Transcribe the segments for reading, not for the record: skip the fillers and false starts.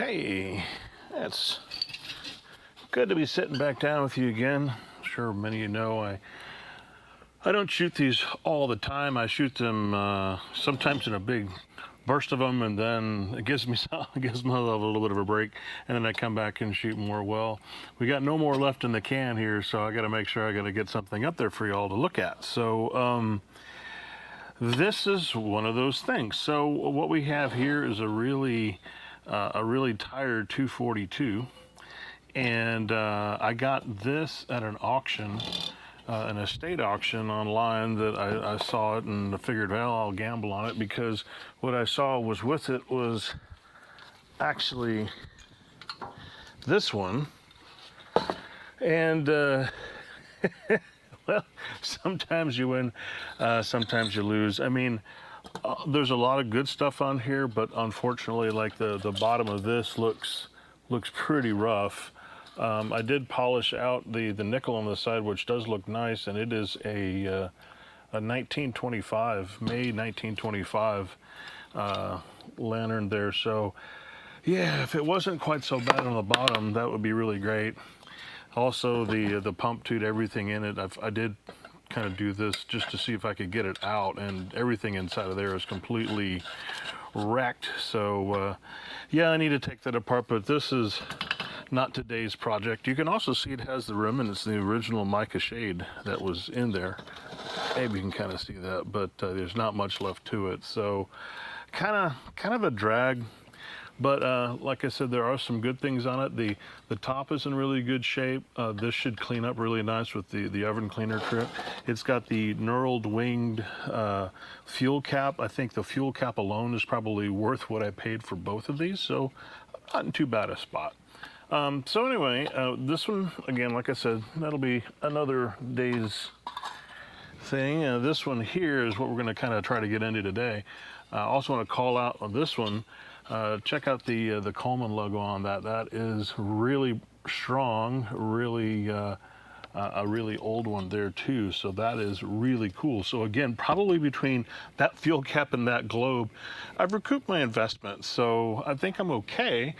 Hey, it's good to be sitting back down with you again. I'm sure many of you know I don't shoot these all the time. I shoot them sometimes in a big burst of them, and then it gives me it gives me a little bit of a break, and then I come back and shoot more. Well, we got no more left in the can here, so I got to make sure I got to get something up there for y'all to look at. So this is one of those things. So what we have here is a really tired 242, and I got this at an auction, an estate auction online that I saw it and I figured, well, I'll gamble on it, because what I saw was with it was actually this one. And well, sometimes you win, sometimes you lose. I mean, there's a lot of good stuff on here, but unfortunately, like the bottom of this looks pretty rough. I did polish out the nickel on the side, which does look nice, and it is a 1925, May 1925 lantern there. So yeah, if it wasn't quite so bad on the bottom, that would be really great. Also, the pump tube, everything in it, I did kind of do this just to see if I could get it out, and everything inside of there is completely wrecked. So yeah, I need to take that apart, but this is not today's project. You can also see it has the remnants, the original mica shade that was in there. Maybe you can kind of see that, but there's not much left to it. So kind of a drag. But like I said, there are some good things on it. The top is in really good shape. This should clean up really nice with the oven cleaner trip. It's got the knurled winged fuel cap. I think the fuel cap alone is probably worth what I paid for both of these, so not in too bad a spot. So anyway, this one, again, like I said, that'll be another day's thing. This one here is what we're going to kind of try to get into today. I also want to call out on this one. Check out the Coleman logo on that. That is really strong, really a really old one there too. So that is really cool. So again, probably between that fuel cap and that globe, I've recouped my investment. So I think I'm okay.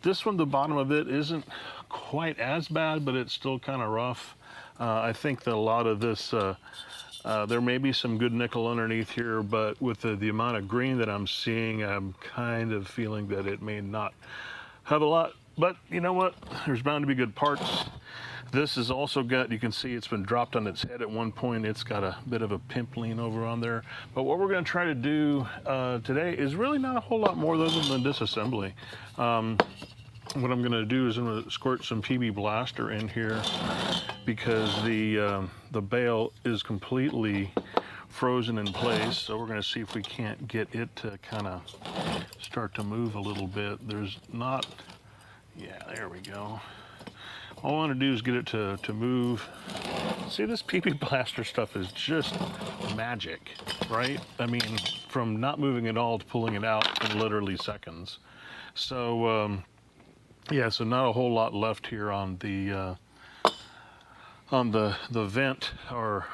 This one, the bottom of it isn't quite as bad, but it's still kind of rough. I think that a lot of this, there may be some good nickel underneath here, but with the amount of green that I'm seeing, I'm kind of feeling that it may not have a lot. But you know what? There's bound to be good parts. This has also got, you can see it's been dropped on its head at one point. It's got a bit of a pimpling over on there. But what we're going to try to do today is really not a whole lot more other than disassembly. What I'm going to do is I'm going to squirt some PB Blaster in here, because the bail is completely frozen in place. So we're going to see if we can't get it to kind of start to move a little bit. There's not, yeah, there we go. All I want to do is get it to move. See, this PB Blaster stuff is just magic, right? I mean, from not moving at all to pulling it out in literally seconds. So yeah, so not a whole lot left here on the vent, or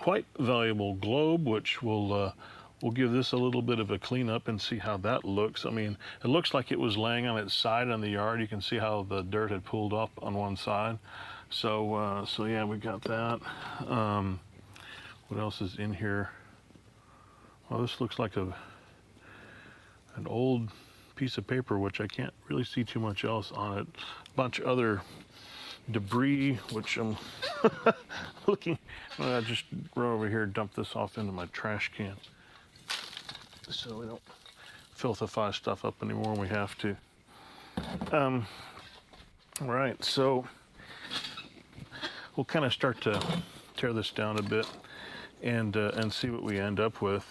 quite valuable globe, which we'll give this a little bit of a cleanup and see how that looks. I mean, it looks like it was laying on its side in the yard. You can see how the dirt had pulled up on one side. So so yeah, we got that. What else is in here? Well, this looks like an old piece of paper, which I can't really see too much else on it. A bunch of other debris, which I'm looking. I just run over here, dump this off into my trash can, so we don't filthify stuff up anymore when we have to. All right, so we'll kind of start to tear this down a bit and see what we end up with.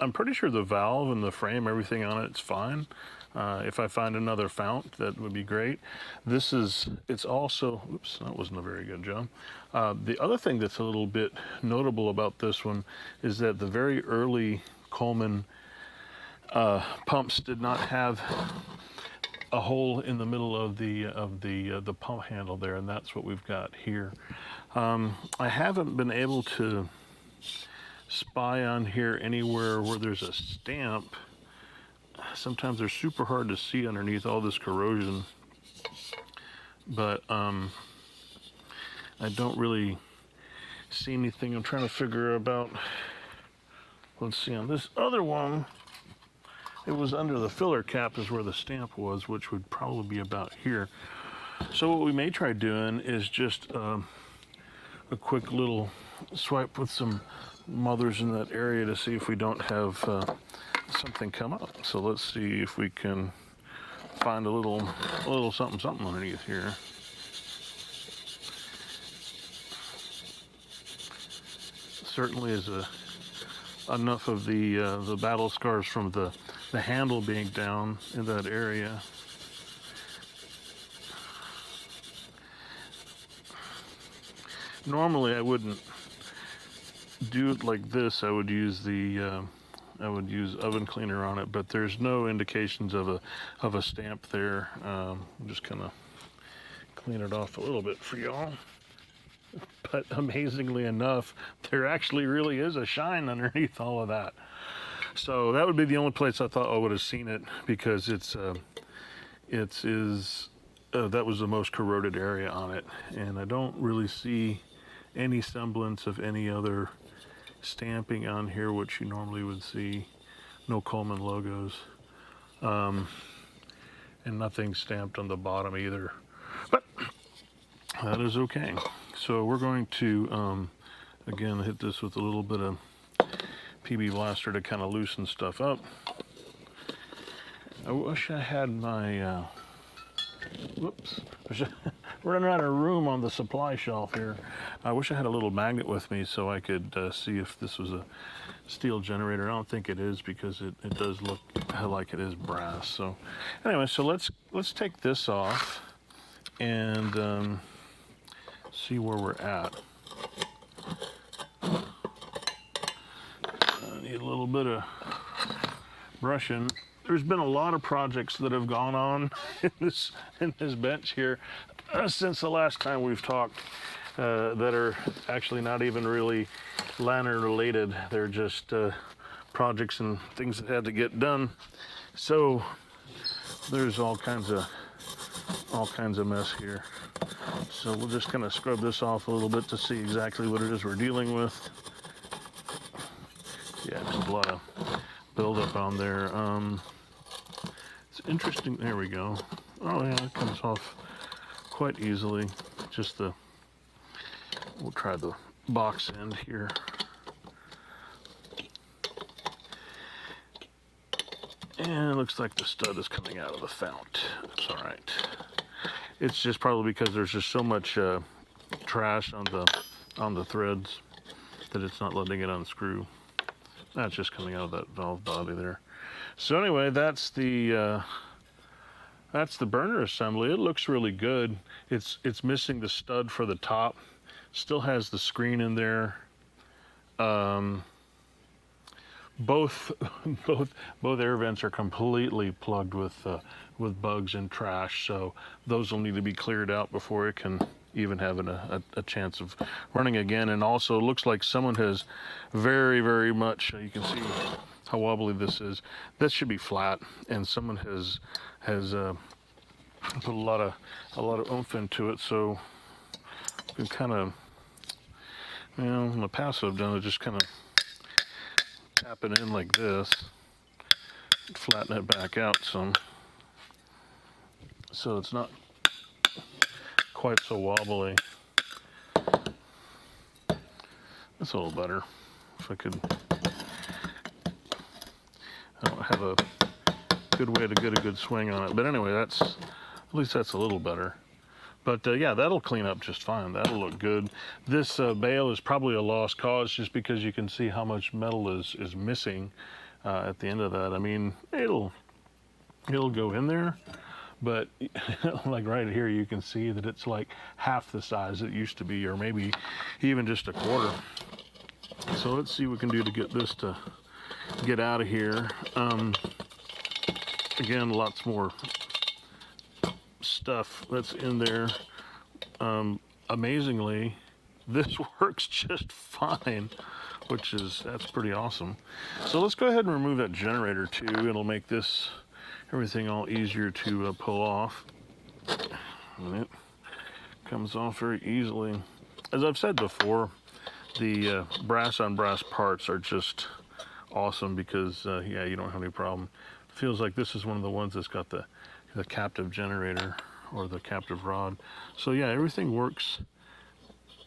I'm pretty sure the valve and the frame, everything on it's fine. If I find another fount, that would be great. It's also, oops, that wasn't a very good job. The other thing that's a little bit notable about this one is that the very early Coleman pumps did not have a hole in the middle of the pump handle there, and that's what we've got here. I haven't been able to spy on here anywhere where there's a stamp sometimes they're super hard to see underneath all this corrosion, but I don't really see anything. I'm trying to figure about, let's see, on this other one, it was under the filler cap is where the stamp was, which would probably be about here. So what we may try doing is just a quick little swipe with some mothers in that area to see if we don't have something come up. So let's see if we can find a little something underneath here. Certainly is enough of the battle scars from the handle being down in that area. Normally I wouldn't do it like this. I would use oven cleaner on it, but there's no indications of a stamp there. I'm just gonna clean it off a little bit for y'all. But amazingly enough, there actually really is a shine underneath all of that. So that would be the only place I thought I would have seen it, because that was the most corroded area on it, and I don't really see any semblance of any other stamping on here, which you normally would see. No Coleman logos, and nothing stamped on the bottom either, but that is okay. So we're going to again hit this with a little bit of PB Blaster to kind of loosen stuff up. I wish I had my whoops, running out of room on the supply shelf here. I wish I had a little magnet with me so I could see if this was a steel generator. I don't think it is, because it does look like it is brass. So anyway, so let's take this off and see where we're at. I need a little bit of brushing. There's been a lot of projects that have gone on in this bench here since the last time we've talked, that are actually not even really lantern related. They're just projects and things that had to get done. So there's all kinds of mess here. So we'll just kind of scrub this off a little bit to see exactly what it is we're dealing with. Yeah, just a lot of buildup on there. It's interesting. There we go. Oh yeah, it comes off quite easily. Just we'll try the box end here. And it looks like the stud is coming out of the fount. That's all right. It's just probably because there's just so much trash on the threads that it's not letting it unscrew. That's just coming out of that valve body there. So anyway, that's the burner assembly. It looks really good. It's missing the stud for the top. Still has the screen in there. Both air vents are completely plugged with bugs and trash, so those will need to be cleared out before it can even have a chance of running again. And also, it looks like someone has very much, you can see how wobbly this is. This should be flat, and someone has put a lot of oomph into it. So you can kind of, in the past I've done it, just kind of tap it in like this, flatten it back out some, so it's not quite so wobbly. That's a little better. If I could, I don't have a good way to get a good swing on it, but anyway, at least that's a little better. But yeah, that'll clean up just fine. That'll look good. This bale is probably a lost cause, just because you can see how much metal is missing at the end of that. I mean, it'll go in there, but like right here, you can see that it's like half the size it used to be, or maybe even just a quarter. So let's see what we can do to get this to get out of here. Again, lots more stuff that's in there. Amazingly, this works just fine that's pretty awesome. So let's go ahead and remove that generator too. It'll make everything all easier to pull off. And it comes off very easily. As I've said before, the brass on brass parts are just awesome because yeah, you don't have any problem. Feels like this is one of the ones that's got the captive generator or the captive rod. So yeah, everything works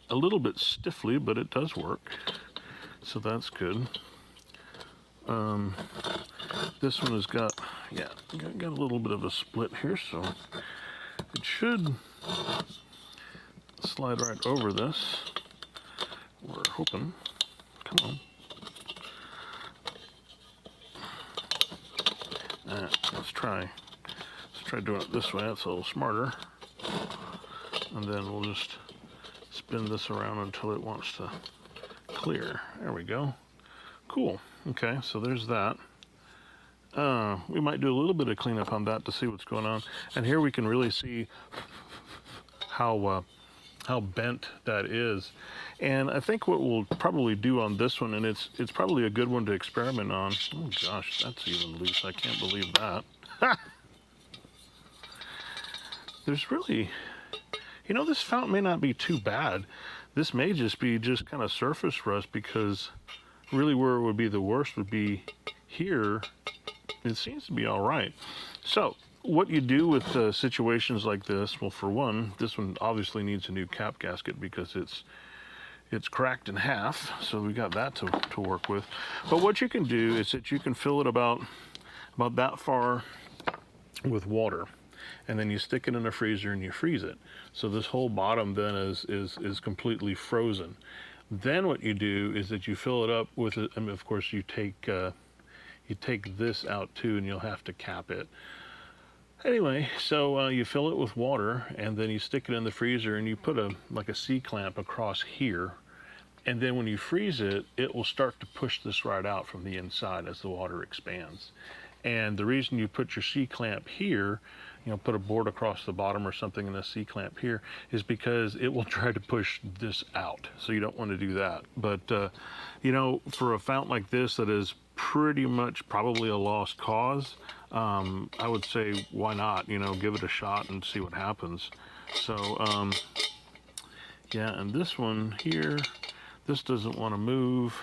a little bit stiffly, but it does work. So that's good. This one has got a little bit of a split here, so it should slide right over this. We're hoping. Come on. Let's try doing it this way. That's a little smarter. And then we'll just spin this around until it wants to clear. There we go. Cool. Okay, so there's that. We might do a little bit of cleanup on that to see what's going on. And here we can really see how bent that is. And I think what we'll probably do on this one, and it's probably a good one to experiment on. Oh gosh, that's even loose. I can't believe that. There's really, this fountain may not be too bad. This may just be kind of surface rust, because really where it would be the worst would be here. It seems to be all right. So what you do with situations like this, well, for one, this one obviously needs a new cap gasket because it's cracked in half, so we got that to work with. But what you can do is that you can fill it about that far with water, and then you stick it in the freezer and you freeze it. So this whole bottom then is completely frozen. Then what you do is that you fill it up with it, and of course you take this out too, and you'll have to cap it. Anyway, so you fill it with water, and then you stick it in the freezer, and you put like a C-clamp across here, and then when you freeze it, it will start to push this right out from the inside as the water expands. And the reason you put your C-clamp here, put a board across the bottom or something in a C-clamp here, is because it will try to push this out. So you don't want to do that. But, for a fountain like this that is pretty much probably a lost cause, I would say, why not, give it a shot and see what happens. So, yeah, and this one here, this doesn't want to move,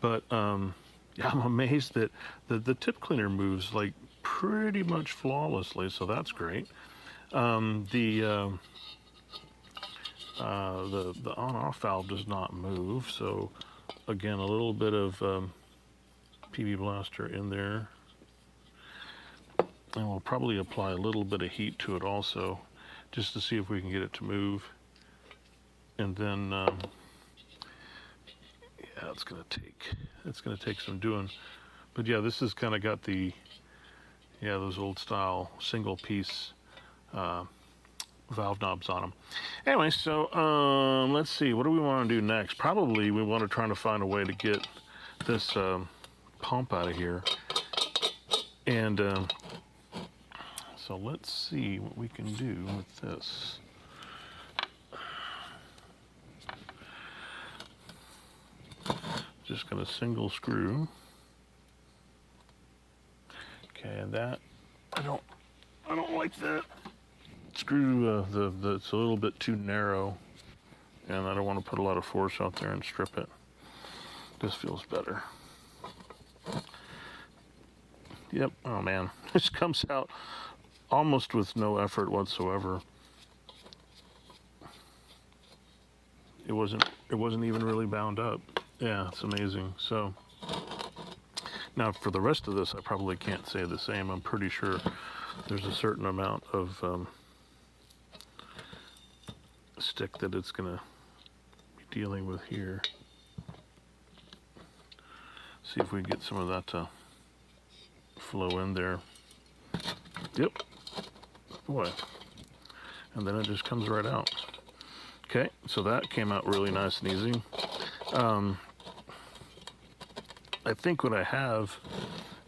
but yeah, I'm amazed that the tip cleaner moves like pretty much flawlessly, so that's great. The on-off valve does not move, so again, a little bit of PB Blaster in there. And we'll probably apply a little bit of heat to it also, just to see if we can get it to move. And then, yeah, it's gonna take some doing. But yeah, this has kind of got those old style single piece valve knobs on them. Anyway, so let's see, what do we want to do next? Probably we want to try to find a way to get this pump out of here. And so let's see what we can do with this. Just gonna single screw. Okay, and that I don't like that screw. It's a little bit too narrow, and I don't want to put a lot of force out there and strip it. This feels better. Yep. Oh man, this comes out almost with no effort whatsoever. It wasn't even really bound up. Yeah, it's amazing. So now for the rest of this, I probably can't say the same. I'm pretty sure there's a certain amount of stick that it's gonna be dealing with here. See if we can get some of that to flow in there. Yep. Boy. And then it just comes right out. Okay, so that came out really nice and easy. I think what I have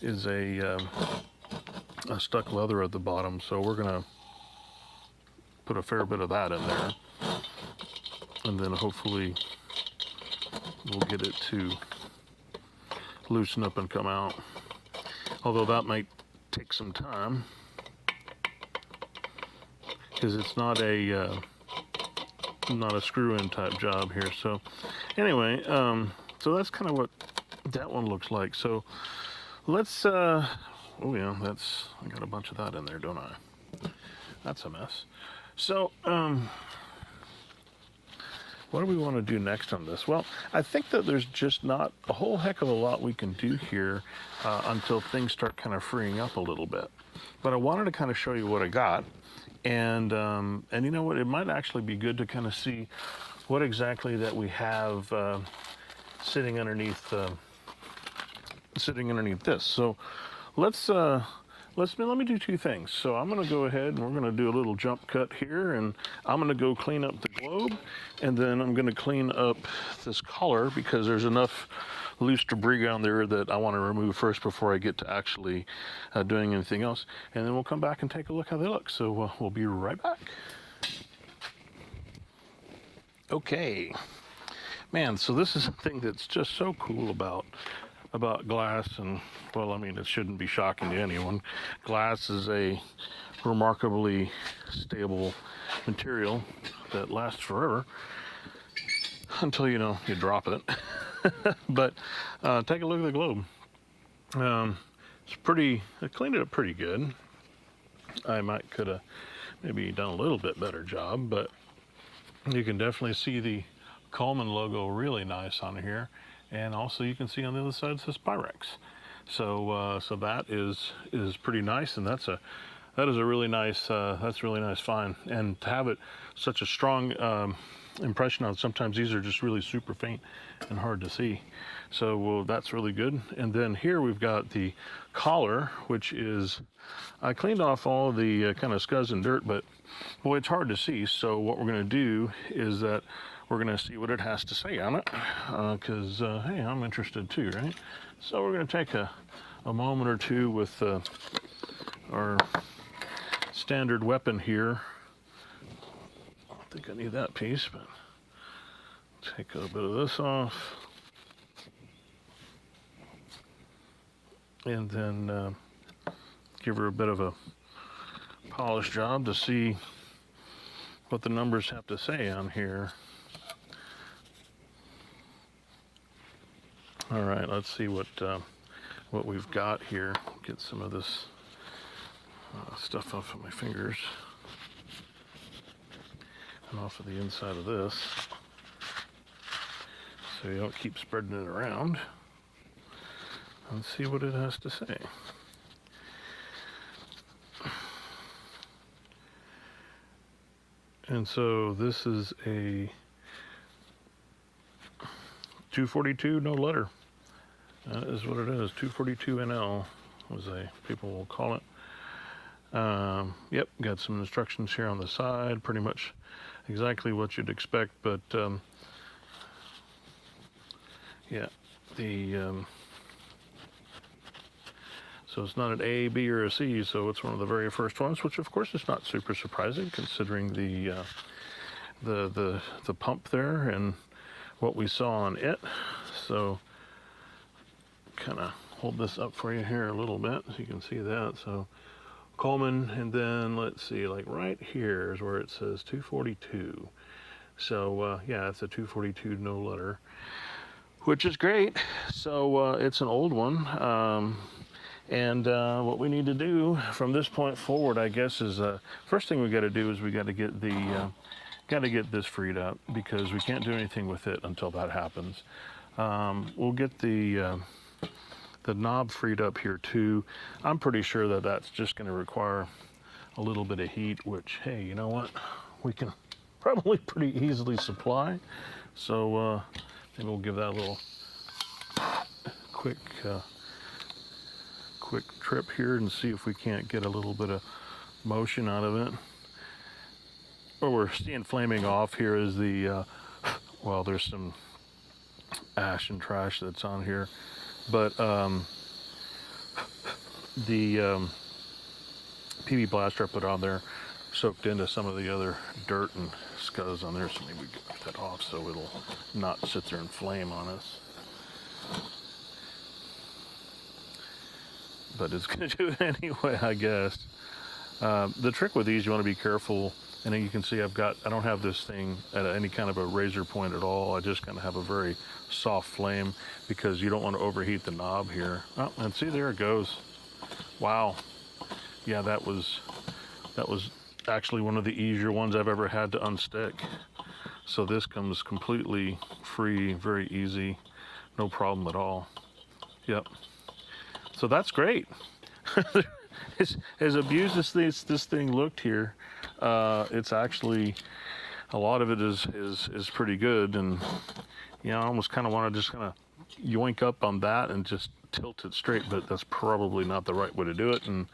is a stuck leather at the bottom, so we're gonna put a fair bit of that in there, and then hopefully we'll get it to loosen up and come out. Although that might take some time, because it's not a screw-in type job here. So anyway, so that's kind of what that one looks like. So let's oh yeah, I got a bunch of that in there, don't I? That's a mess. So what do we want to do next on this? Well, I think that there's just not a whole heck of a lot we can do here until things start kind of freeing up a little bit. But I wanted to kind of show you what I got. And you know what, it might actually be good to kind of see what exactly that we have sitting underneath this. So let me do two things. So I'm going to go ahead and we're going to do a little jump cut here, and I'm going to go clean up the globe, and then I'm going to clean up this collar because there's enough loose debris on there that I want to remove first before I get to actually doing anything else. And then we'll come back and take a look how they look. So we'll be right back. Okay, man, so this is a thing that's just so cool about glass, and well, I mean, it shouldn't be shocking to anyone. Glass is a remarkably stable material that lasts forever until you drop it. But take a look at the globe. It's pretty. I cleaned it up pretty good. I could have maybe done a little bit better job, but you can definitely see the Coleman logo really nice on here, and also you can see on the other side it says Pyrex. So so that is pretty nice, and that is a really nice find. And to have it such a strong impression on, sometimes these are just really super faint and hard to see. So that's really good. And then here we've got the collar, which is, I cleaned off all the kind of scuzz and dirt, but boy, it's hard to see. So what we're going to do is that we're going to see what it has to say on it, because hey, I'm interested too, right? So we're going to take a moment or two with our standard weapon here. I don't think I need that piece, but take a bit of this off. And then give her a bit of a polish job to see what the numbers have to say on here. All right, let's see what we've got here. Get some of this stuff off of my fingers and off of the inside of this, so you don't keep spreading it around. Let's see what it has to say. And so this is a 242 no letter. That is what it is. 242 NL, as people will call it. Yep, got some instructions here on the side, pretty much exactly what you'd expect, but yeah, so it's not an A, B, or a C, so it's one of the very first ones, which of course is not super surprising considering the pump there and what we saw on it. So kind of hold this up for you here a little bit so you can see that. So Coleman, and then let's see, like right here is where it says 242. So yeah, it's a 242 no letter, which is great. So it's an old one. And what we need to do from this point forward, I guess, is first thing we got to do is we got to get this freed up, because we can't do anything with it until that happens. We'll get the knob freed up here too. I'm pretty sure that that's just going to require a little bit of heat, which, hey, you know what, we can probably pretty easily supply. So maybe we'll give that a little quick trip here and see if we can't get a little bit of motion out of it. What we're seeing flaming off here is the well, there's some ash and trash that's on here, but the PV blaster I put on there soaked into some of the other dirt and scuzz on there, so maybe we get that off so it'll not sit there and flame on us. But it's going to do it anyway, I guess. The trick with these, you want to be careful. And then you can see I don't have this thing at any kind of a razor point at all. I just kind of have a very soft flame because you don't want to overheat the knob here. Oh, and see, there it goes. Wow. Yeah, that was actually one of the easier ones I've ever had to unstick. So this comes completely free, very easy, no problem at all. Yep. So that's great. As abused as this thing looked here, it's actually, a lot of it is pretty good. And I almost kind of want to just kind of yoink up on that and just tilt it straight, but that's probably not the right way to do it. And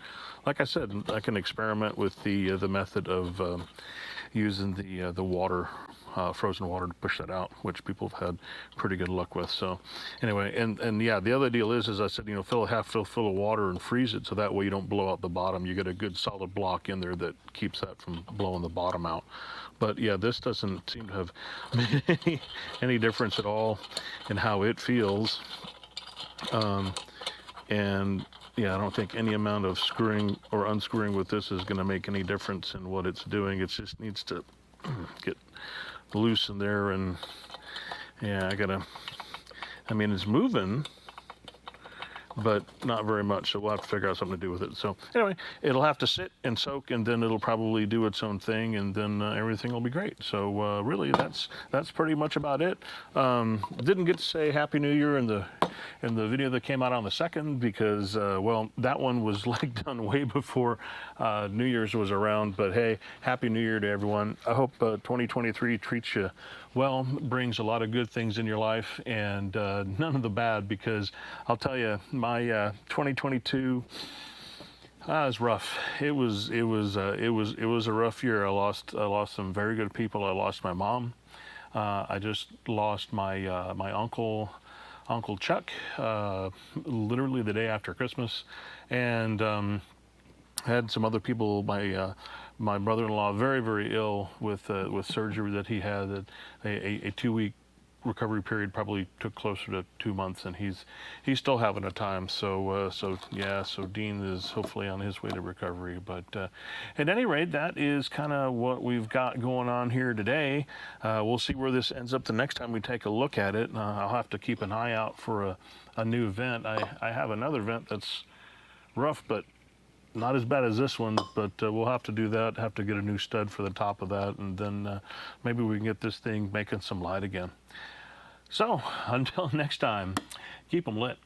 like I said, I can experiment with the method of using the water, frozen water, to push that out, which people have had pretty good luck with. So anyway, and yeah, the other deal is I said, fill a half full of water and freeze it, so that way you don't blow out the bottom. You get a good solid block in there that keeps that from blowing the bottom out. But yeah, this doesn't seem to have made any difference at all in how it feels. And yeah, I don't think any amount of screwing or unscrewing with this is going to make any difference in what it's doing. It just needs to get loose in there. And yeah, I mean, it's moving, but not very much. So we'll have to figure out something to do with it. So anyway, it'll have to sit and soak, and then it'll probably do its own thing, and then everything will be great. So really, that's pretty much about it. Didn't get to say Happy New Year in the video that came out on the 2nd because, well, that one was like done way before New Year's was around. But hey, Happy New Year to everyone. I hope 2023 treats you well, brings a lot of good things in your life, and none of the bad, because I'll tell you, my 2022 was rough. It was a rough year. I lost some very good people. I lost my mom. I just lost my my Uncle Chuck, literally the day after Christmas, and had some other people. My brother-in-law very, very ill with surgery that he had. A 2-week recovery period probably took closer to 2 months, and he's still having a time. So Dean is hopefully on his way to recovery. But at any rate, that is kind of what we've got going on here today. We'll see where this ends up the next time we take a look at it. I'll have to keep an eye out for a new vent. I have another vent that's rough, but not as bad as this one, but we'll have to do that, have to get a new stud for the top of that, and then maybe we can get this thing making some light again. So, until next time, keep them lit.